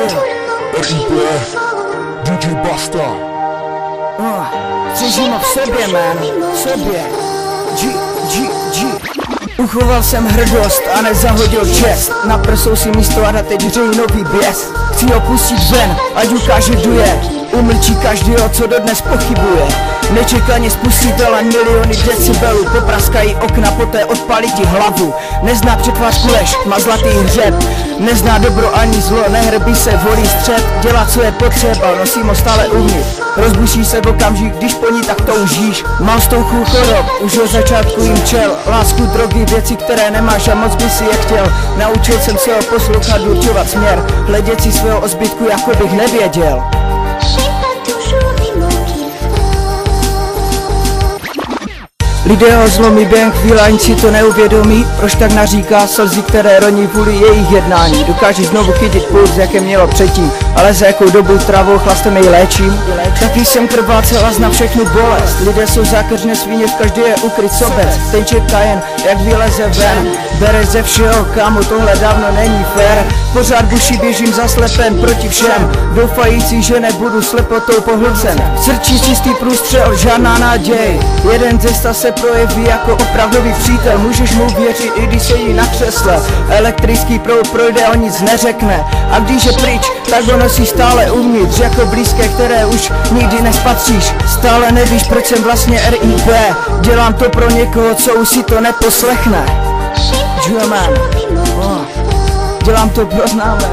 RIP, DJ Basta. Cížím ho v sobě, man, v sobě. Uchoval jsem hrdost a nezahodil čest. Na prsou si místo a teď hřeji nový běs. Chci ho pustit ven, ať ukáže, kdo je. Umlčí každýho, co dodnes pochybuje. Nečekaně spustí talent miliony decibelů. Popraskají okna, poté odpálí ti hlavu. Nezná přetvářku lež, má zlatý hřeb. Nezná dobro ani zlo, nehrbí se, volí střed. Dělá, co je potřeba, nosím ho stále uvnitř. Rozbuší se v okamžik, když po ní tak toužíš. Mám stouchu chorob, už od začátku jim čel. Lásku, drogy, věci, které nemáš a moc by si je chtěl. Naučil jsem se ho poslouchat, určovat směr. Hledět si svého ozbytku, jako bych nevěděl. Lidé ho zlomí během chvíle, ani si to neuvědomí. Proč tak naříká slzy, které roní vůli jejich jednání. Dokáží znovu chytit puls, jaké mělo předtím. Ale za jakou dobu travou chlastem jej léčím. Taky jsem krvácel a znám všechnu bolest. Lidé jsou zákeřné svíně, v každé je ukryt sobec. Ten čeká jen, jak vyleze ven. Bere ze všeho, kámo, tohle dávno není fér. Pořád buší běžím zaslepen proti všem. Doufající, že nebudu slepotou pohlcen. Srčí čistý průstřel, žádná naděj. Jeden ze sta se projeví jako opravdový přítel. Můžeš mu věřit, i když se jí na křesle. Elektrický proud projde, o nic neřekne. A když je pryč, tak ho nosíš stále uvnitř. Jako blízké, které už nikdy nespatříš. Stále nevíš, proč jsem vlastně RIP. Dělám to pro někoho, co už si to neposlechne. Dělám to pro známé.